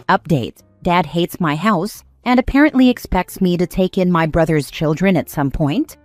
Update: Dad hates my house and apparently expects me to take in my brother's children at some point.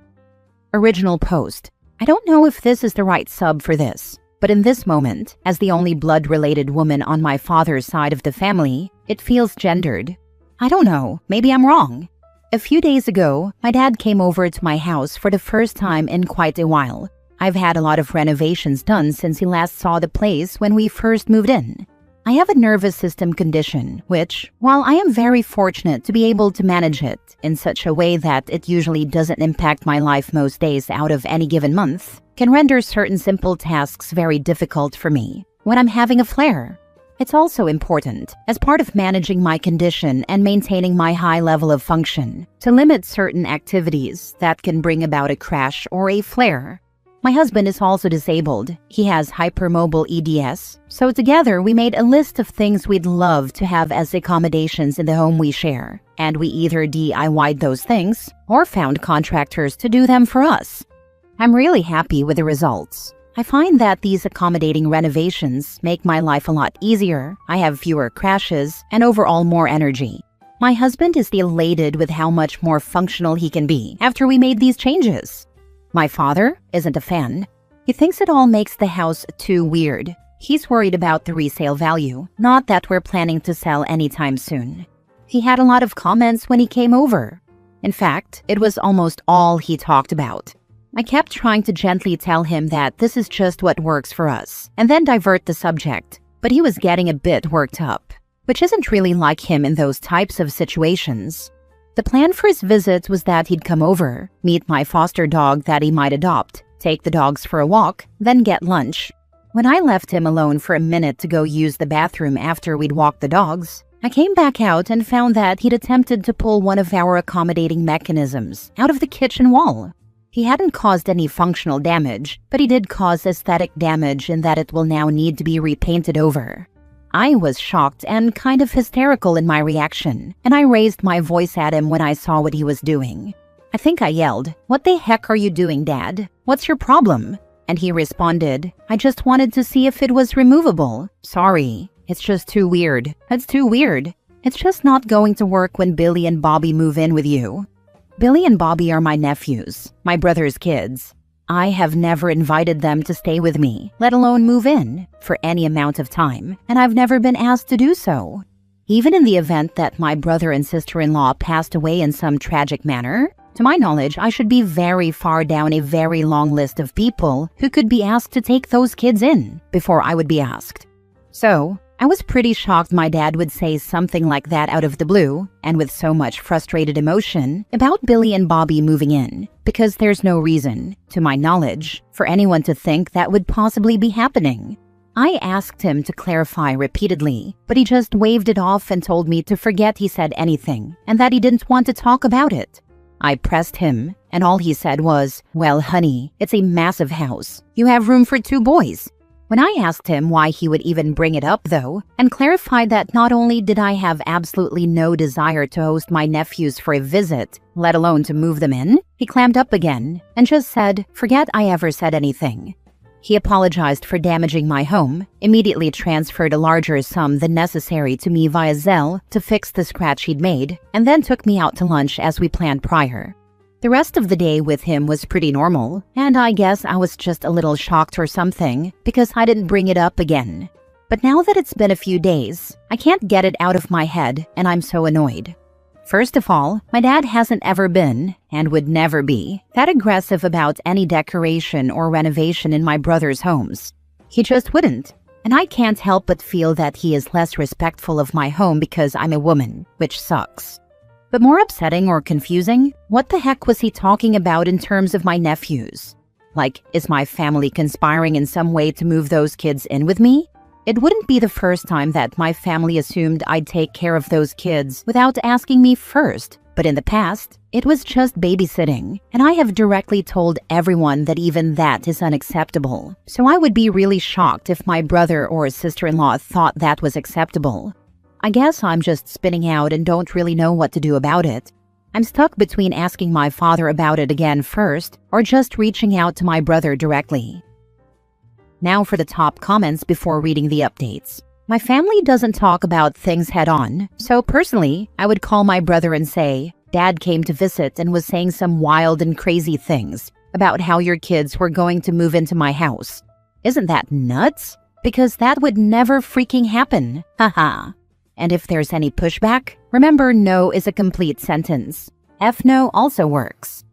Original post: I don't know if this is the right sub for this, but in this moment, as the only blood-related woman on my father's side of the family, it feels gendered. I don't know, maybe I'm wrong. A few days ago, my dad came over to my house for the first time in quite a while. I've had a lot of renovations done since he last saw the place when we first moved in. I have a nervous system condition, which, while I am very fortunate to be able to manage it in such a way that it usually doesn't impact my life most days out of any given month, can render certain simple tasks very difficult for me when I'm having a flare. It's also important, as part of managing my condition and maintaining my high level of function, to limit certain activities that can bring about a crash or a flare. My husband is also disabled. He has hypermobile EDS, so together we made a list of things we'd love to have as accommodations in the home we share, and we either DIY'd those things or found contractors to do them for us. I'm really happy with the results. I find that these accommodating renovations make my life a lot easier, I have fewer crashes, and overall more energy. My husband is elated with how much more functional he can be after we made these changes. My father isn't a fan. He thinks it all makes the house too weird. He's worried about the resale value, not that we're planning to sell anytime soon. He had a lot of comments when he came over. In fact, it was almost all he talked about. I kept trying to gently tell him that this is just what works for us, and then divert the subject, but he was getting a bit worked up, which isn't really like him in those types of situations. The plan for his visit was that he'd come over, meet my foster dog that he might adopt, take the dogs for a walk, then get lunch. When I left him alone for a minute to go use the bathroom after we'd walked the dogs, I came back out and found that he'd attempted to pull one of our accommodating mechanisms out of the kitchen wall. He hadn't caused any functional damage, but he did cause aesthetic damage in that it will now need to be repainted over. I was shocked and kind of hysterical in my reaction, and I raised my voice at him when I saw what he was doing. I think I yelled, "What the heck are you doing, Dad? What's your problem?" And he responded, "I just wanted to see if it was removable. Sorry, it's just too weird. It's too weird. It's just not going to work when Billy and Bobby move in with you." Billy and Bobby are my nephews, my brother's kids. I have never invited them to stay with me, let alone move in, for any amount of time, and I've never been asked to do so. Even in the event that my brother and sister-in-law passed away in some tragic manner, to my knowledge, I should be very far down a very long list of people who could be asked to take those kids in before I would be asked. So, I was pretty shocked my dad would say something like that out of the blue, and with so much frustrated emotion, about Billy and Bobby moving in, because there's no reason, to my knowledge, for anyone to think that would possibly be happening. I asked him to clarify repeatedly, but he just waved it off and told me to forget he said anything, and that he didn't want to talk about it. I pressed him, and all he said was, "Well, honey, it's a massive house. You have room for 2 boys. When I asked him why he would even bring it up, though, and clarified that not only did I have absolutely no desire to host my nephews for a visit, let alone to move them in, he clammed up again and just said, "Forget I ever said anything." He apologized for damaging my home, immediately transferred a larger sum than necessary to me via Zelle to fix the scratch he'd made, and then took me out to lunch as we planned prior. The rest of the day with him was pretty normal, and I guess I was just a little shocked or something because I didn't bring it up again. But now that it's been a few days, I can't get it out of my head, and I'm so annoyed. First of all, my dad hasn't ever been, and would never be, that aggressive about any decoration or renovation in my brother's homes. He just wouldn't, and I can't help but feel that he is less respectful of my home because I'm a woman, which sucks. But more upsetting or confusing, what the heck was he talking about in terms of my nephews? Like, is my family conspiring in some way to move those kids in with me? It wouldn't be the first time that my family assumed I'd take care of those kids without asking me first, but in the past, it was just babysitting, and I have directly told everyone that even that is unacceptable. So I would be really shocked if my brother or sister-in-law thought that was acceptable. I guess I'm just spinning out and don't really know what to do about it. I'm stuck between asking my father about it again first, or just reaching out to my brother directly. Now for the top comments before reading the updates. My family doesn't talk about things head on, so personally, I would call my brother and say, Dad came to visit and was saying some wild and crazy things about how your kids were going to move into my house. Isn't that nuts? Because that would never freaking happen. Haha. And if there's any pushback, remember no is a complete sentence. F no also works.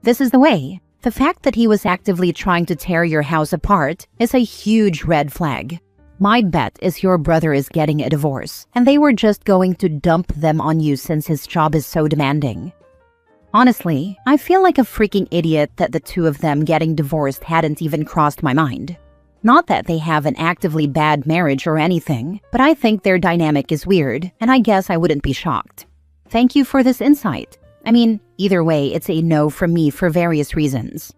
This is the way. The fact that he was actively trying to tear your house apart is a huge red flag. My bet is your brother is getting a divorce, and they were just going to dump them on you since his job is so demanding. Honestly, I feel like a freaking idiot that the two of them getting divorced hadn't even crossed my mind. Not that they have an actively bad marriage or anything, but I think their dynamic is weird, and I guess I wouldn't be shocked. Thank you for this insight. I mean, either way, it's a no from me for various reasons.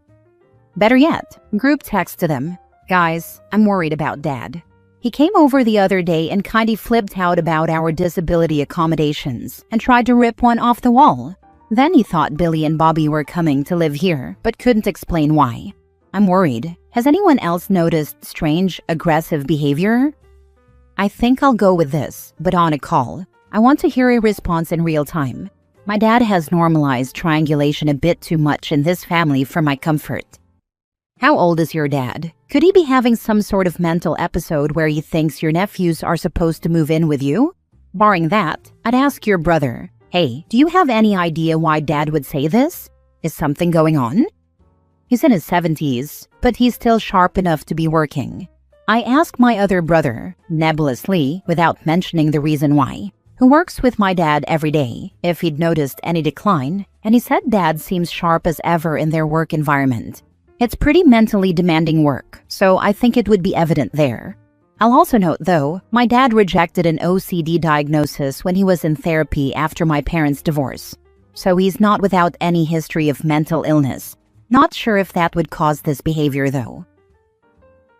Better yet, group text to them. Guys, I'm worried about Dad. He came over the other day and kinda flipped out about our disability accommodations and tried to rip one off the wall. Then he thought Billy and Bobby were coming to live here, but couldn't explain why. I'm worried. Has anyone else noticed strange, aggressive behavior? I think I'll go with this, but on a call. I want to hear a response in real time. My dad has normalized triangulation a bit too much in this family for my comfort. How old is your dad? Could he be having some sort of mental episode where he thinks your nephews are supposed to move in with you? Barring that, I'd ask your brother, hey, do you have any idea why Dad would say this? Is something going on? He's in his 70s, but he's still sharp enough to be working. I asked my other brother, nebulously, without mentioning the reason why, who works with my dad every day, if he'd noticed any decline, and he said Dad seems sharp as ever in their work environment. It's pretty mentally demanding work, so I think it would be evident there. I'll also note, though, my dad rejected an OCD diagnosis when he was in therapy after my parents' divorce, so he's not without any history of mental illness. Not sure if that would cause this behavior, though.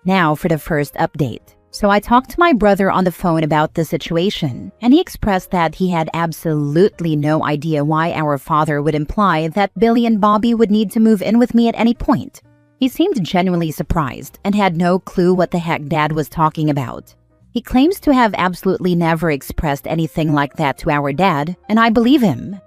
Now for the first update. So I talked to my brother on the phone about the situation, and he expressed that he had absolutely no idea why our father would imply that Billy and Bobby would need to move in with me at any point. He seemed genuinely surprised and had no clue what the heck Dad was talking about. He claims to have absolutely never expressed anything like that to our dad, and I believe him.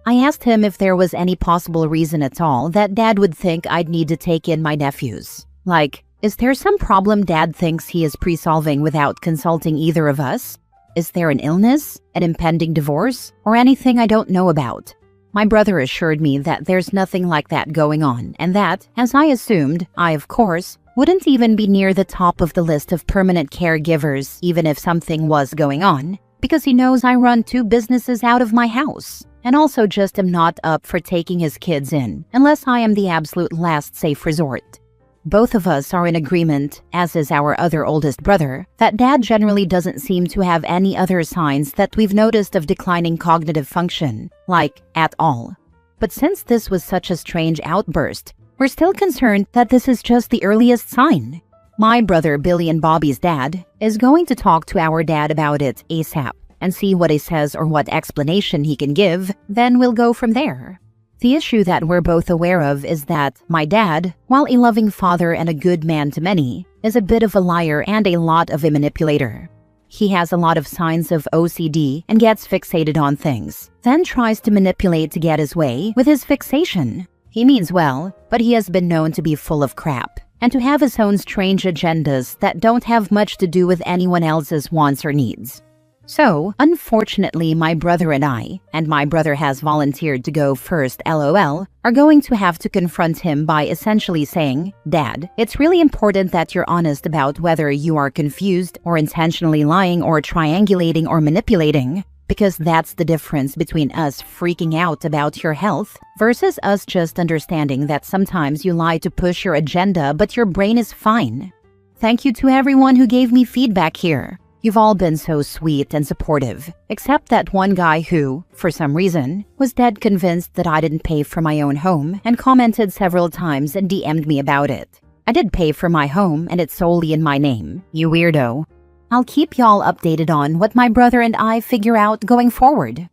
I asked him if there was any possible reason at all that Dad would think I'd need to take in my nephews. Like, is there some problem Dad thinks he is pre-solving without consulting either of us? Is there an illness, an impending divorce, or anything I don't know about? My brother assured me that there's nothing like that going on, and that, as I assumed, I, of course, wouldn't even be near the top of the list of permanent caregivers even if something was going on, because he knows I run 2 businesses out of my house, and also just am not up for taking his kids in, unless I am the absolute last safe resort. Both of us are in agreement, as is our other oldest brother, that Dad generally doesn't seem to have any other signs that we've noticed of declining cognitive function, like, at all. But since this was such a strange outburst, we're still concerned that this is just the earliest sign. My brother Billy and Bobby's dad is going to talk to our dad about it ASAP and see what he says or what explanation he can give, then we'll go from there. The issue that we're both aware of is that my dad, while a loving father and a good man to many, is a bit of a liar and a lot of a manipulator. He has a lot of signs of OCD and gets fixated on things, then tries to manipulate to get his way with his fixation. He means well, but he has been known to be full of crap and to have his own strange agendas that don't have much to do with anyone else's wants or needs. So, unfortunately, my brother and my brother has volunteered to go first LOL, are going to have to confront him by essentially saying, Dad, it's really important that you're honest about whether you are confused or intentionally lying or triangulating or manipulating, because that's the difference between us freaking out about your health versus us just understanding that sometimes you lie to push your agenda but your brain is fine. Thank you to everyone who gave me feedback here. You've all been so sweet and supportive, except that one guy who, for some reason, was dead convinced that I didn't pay for my own home and commented several times and DM'd me about it. I did pay for my home and it's solely in my name, you weirdo. I'll keep y'all updated on what my brother and I figure out going forward.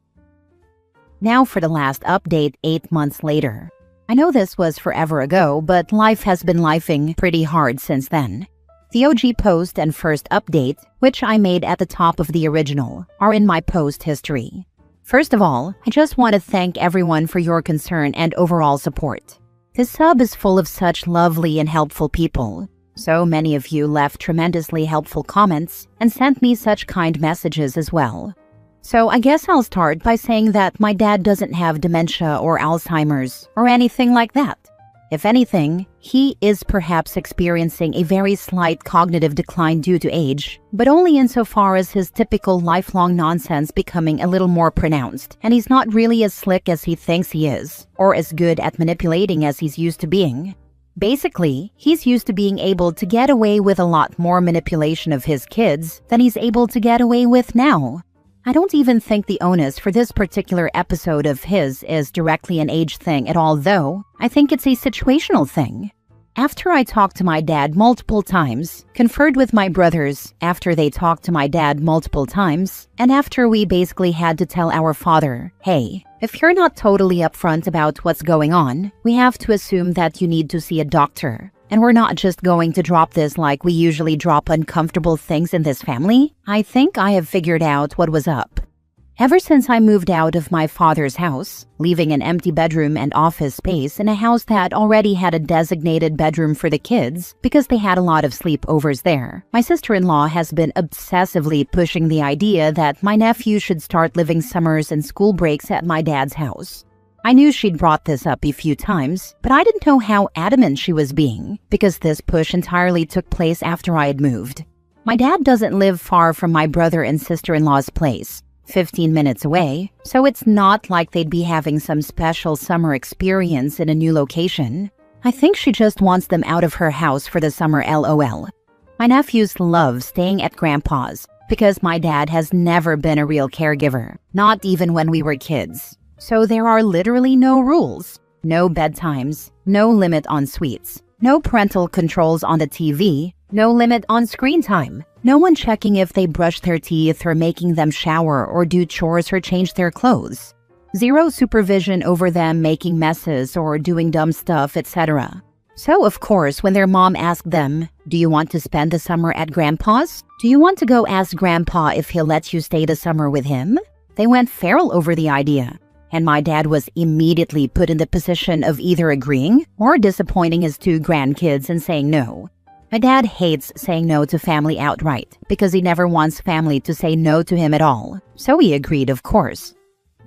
Now for the last update 8 months later. I know this was forever ago, but life has been lifing pretty hard since then. The OG post and first update, which I made at the top of the original, are in my post history. First of all, I just want to thank everyone for your concern and overall support. This sub is full of such lovely and helpful people. So many of you left tremendously helpful comments and sent me such kind messages as well. So I guess I'll start by saying that my dad doesn't have dementia or Alzheimer's or anything like that. If anything, he is perhaps experiencing a very slight cognitive decline due to age, but only insofar as his typical lifelong nonsense becoming a little more pronounced, and he's not really as slick as he thinks he is, or as good at manipulating as he's used to being. Basically, he's used to being able to get away with a lot more manipulation of his kids than he's able to get away with now. I don't even think the onus for this particular episode of his is directly an age thing at all, though. I think it's a situational thing. After I talked to my dad multiple times, conferred with my brothers after they talked to my dad multiple times, and after we basically had to tell our father, hey, if you're not totally upfront about what's going on, we have to assume that you need to see a doctor. And we're not just going to drop this like we usually drop uncomfortable things in this family. I think I have figured out what was up. Ever since I moved out of my father's house, leaving an empty bedroom and office space in a house that already had a designated bedroom for the kids because they had a lot of sleepovers there, my sister-in-law has been obsessively pushing the idea that my nephew should start living summers and school breaks at my dad's house. I knew she'd brought this up a few times, but I didn't know how adamant she was being, because this push entirely took place after I had moved. My dad doesn't live far from my brother and sister-in-law's place, 15 minutes away, so it's not like they'd be having some special summer experience in a new location. I think she just wants them out of her house for the summer, LOL. My nephews love staying at Grandpa's, because my dad has never been a real caregiver, not even when we were kids. So there are literally no rules, no bedtimes, no limit on sweets, no parental controls on the TV, no limit on screen time, no one checking if they brush their teeth or making them shower or do chores or change their clothes. Zero supervision over them making messes or doing dumb stuff, etc. So of course, when their mom asked them, do you want to spend the summer at Grandpa's? Do you want to go ask Grandpa if he'll let you stay the summer with him? They went feral over the idea. And my dad was immediately put in the position of either agreeing or disappointing his two grandkids and saying no. My dad hates saying no to family outright because he never wants family to say no to him at all. So he agreed, of course.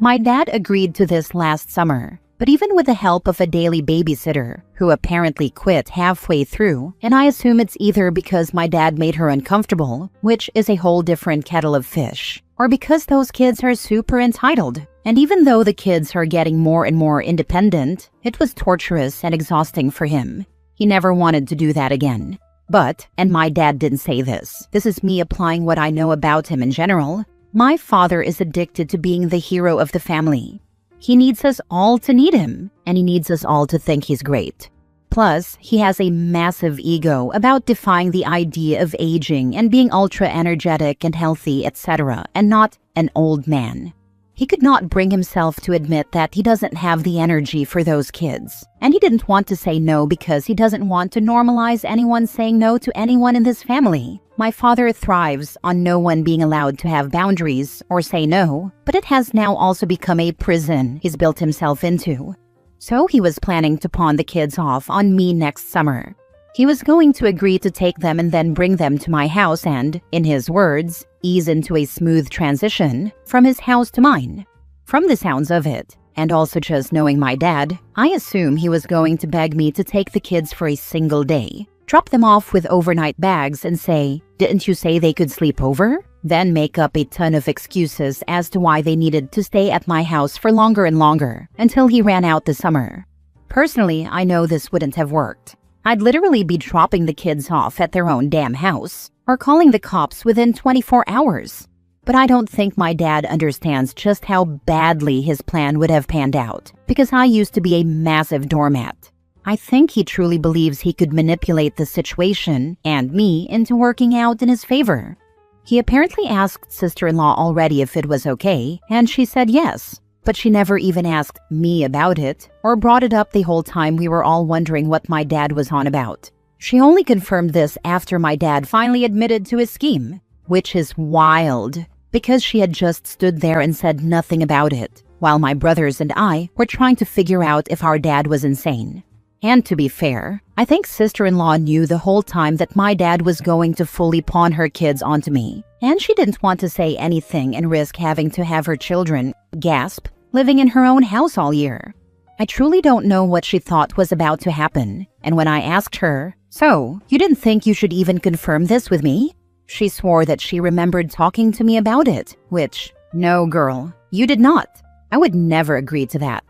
My dad agreed to this last summer, but even with the help of a daily babysitter who apparently quit halfway through, and I assume it's either because my dad made her uncomfortable, which is a whole different kettle of fish, or because those kids are super entitled. And even though the kids are getting more and more independent, it was torturous and exhausting for him. He never wanted to do that again. But, and my dad didn't say this is me applying what I know about him in general, my father is addicted to being the hero of the family. He needs us all to need him, and he needs us all to think he's great. Plus, he has a massive ego about defying the idea of aging and being ultra-energetic and healthy, etc., and not an old man. He could not bring himself to admit that he doesn't have the energy for those kids. And he didn't want to say no because he doesn't want to normalize anyone saying no to anyone in this family. My father thrives on no one being allowed to have boundaries or say no, but it has now also become a prison he's built himself into. So he was planning to pawn the kids off on me next summer. He was going to agree to take them and then bring them to my house and, in his words, ease into a smooth transition from his house to mine. From the sounds of it, and also just knowing my dad, I assume he was going to beg me to take the kids for a single day, drop them off with overnight bags and say, didn't you say they could sleep over? Then make up a ton of excuses as to why they needed to stay at my house for longer and longer until he ran out the summer. Personally, I know this wouldn't have worked. I'd literally be dropping the kids off at their own damn house or calling the cops within 24 hours. But I don't think my dad understands just how badly his plan would have panned out, because I used to be a massive doormat. I think he truly believes he could manipulate the situation and me into working out in his favor. He apparently asked sister-in-law already if it was okay, and she said yes. But she never even asked me about it or brought it up the whole time we were all wondering what my dad was on about. She only confirmed this after my dad finally admitted to his scheme, which is wild, because she had just stood there and said nothing about it, while my brothers and I were trying to figure out if our dad was insane. And to be fair, I think sister-in-law knew the whole time that my dad was going to fully pawn her kids onto me, and she didn't want to say anything and risk having to have her children, gasp, living in her own house all year. I truly don't know what she thought was about to happen, and when I asked her, "So, you didn't think you should even confirm this with me?" she swore that she remembered talking to me about it, which, no girl, you did not. I would never agree to that.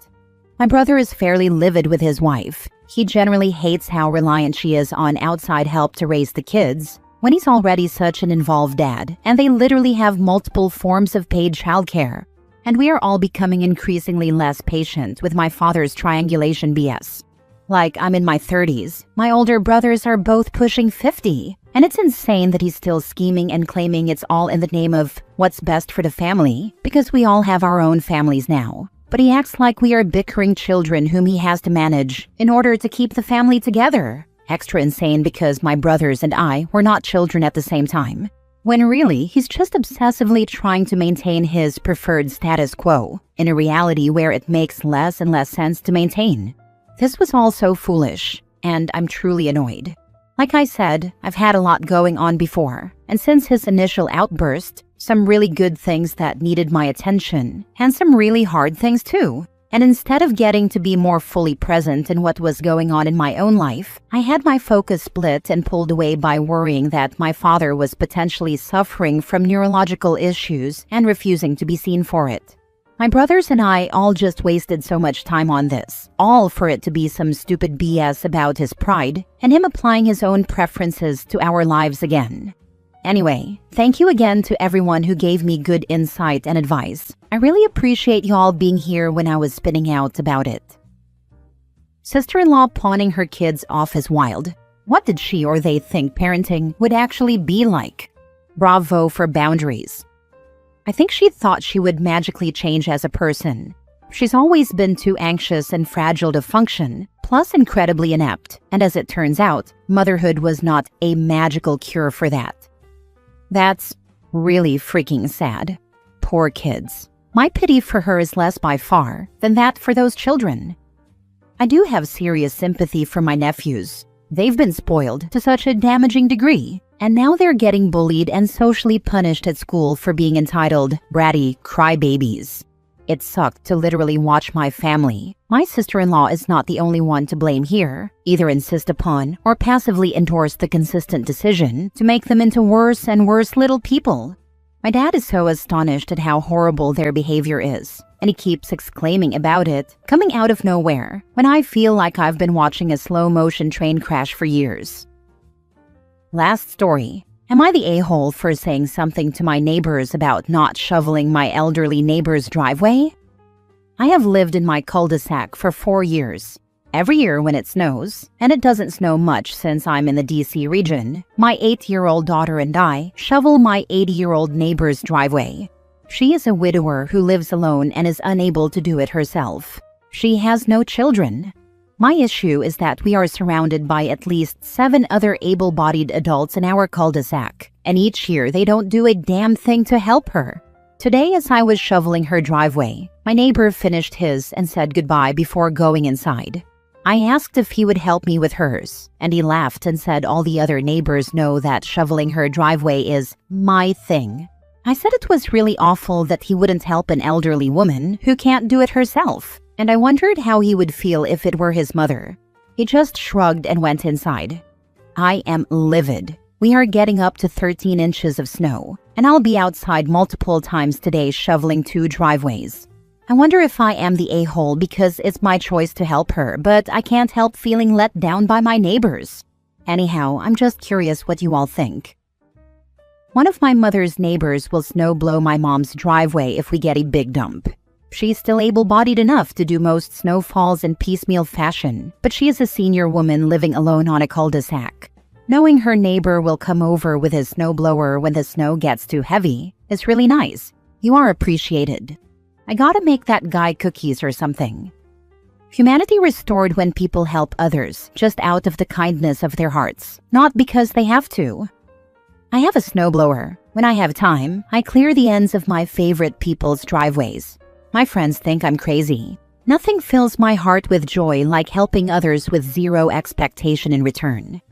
My brother is fairly livid with his wife. He generally hates how reliant she is on outside help to raise the kids, when he's already such an involved dad, and they literally have multiple forms of paid childcare. And we are all becoming increasingly less patient with my father's triangulation BS. Like, I'm in my 30s, my older brothers are both pushing 50, and it's insane that he's still scheming and claiming it's all in the name of what's best for the family, because we all have our own families now. But he acts like we are bickering children whom he has to manage in order to keep the family together. Extra insane because my brothers and I were not children at the same time. When really, he's just obsessively trying to maintain his preferred status quo, in a reality where it makes less and less sense to maintain. This was all so foolish, and I'm truly annoyed. Like I said, I've had a lot going on before, and since his initial outburst, some really good things that needed my attention, and some really hard things too. And instead of getting to be more fully present in what was going on in my own life, I had my focus split and pulled away by worrying that my father was potentially suffering from neurological issues and refusing to be seen for it. My brothers and I all just wasted so much time on this, all for it to be some stupid BS about his pride and him applying his own preferences to our lives again. Anyway, thank you again to everyone who gave me good insight and advice. I really appreciate y'all being here when I was spinning out about it. Sister-in-law pawning her kids off is wild. What did she or they think parenting would actually be like? Bravo for boundaries. I think she thought she would magically change as a person. She's always been too anxious and fragile to function, plus incredibly inept, and as it turns out, motherhood was not a magical cure for that. That's really freaking sad. Poor kids. My pity for her is less by far than that for those children. I do have serious sympathy for my nephews. They've been spoiled to such a damaging degree, and now they're getting bullied and socially punished at school for being entitled bratty crybabies. It sucked to literally watch my family. My sister-in-law is not the only one to blame here. Either insist upon or passively endorse the consistent decision to make them into worse and worse little people. My dad is so astonished at how horrible their behavior is, and he keeps exclaiming about it, coming out of nowhere, when I feel like I've been watching a slow-motion train crash for years. Last story. Am I the a-hole for saying something to my neighbors about not shoveling my elderly neighbor's driveway? I have lived in my cul-de-sac for 4 years. Every year when it snows, and it doesn't snow much since I'm in the DC region, my 8-year-old daughter and I shovel my 80-year-old neighbor's driveway. She is a widower who lives alone and is unable to do it herself. She has no children. My issue is that we are surrounded by at least 7 other able-bodied adults in our cul-de-sac, and each year they don't do a damn thing to help her. Today, as I was shoveling her driveway, my neighbor finished his and said goodbye before going inside. I asked if he would help me with hers, and he laughed and said all the other neighbors know that shoveling her driveway is my thing. I said it was really awful that he wouldn't help an elderly woman who can't do it herself, and I wondered how he would feel if it were his mother. He just shrugged and went inside. I am livid. We are getting up to 13 inches of snow, and I'll be outside multiple times today shoveling 2 driveways. I wonder if I am the a-hole because it's my choice to help her, but I can't help feeling let down by my neighbors. Anyhow, I'm just curious what you all think. One of my mother's neighbors will snow blow my mom's driveway if we get a big dump. She's still able-bodied enough to do most snowfalls in piecemeal fashion, but she is a senior woman living alone on a cul-de-sac. Knowing her neighbor will come over with his snowblower when the snow gets too heavy is really nice. You are appreciated. I gotta make that guy cookies or something. Humanity restored when people help others, just out of the kindness of their hearts, not because they have to. I have a snowblower. When I have time, I clear the ends of my favorite people's driveways. My friends think I'm crazy. Nothing fills my heart with joy like helping others with zero expectation in return.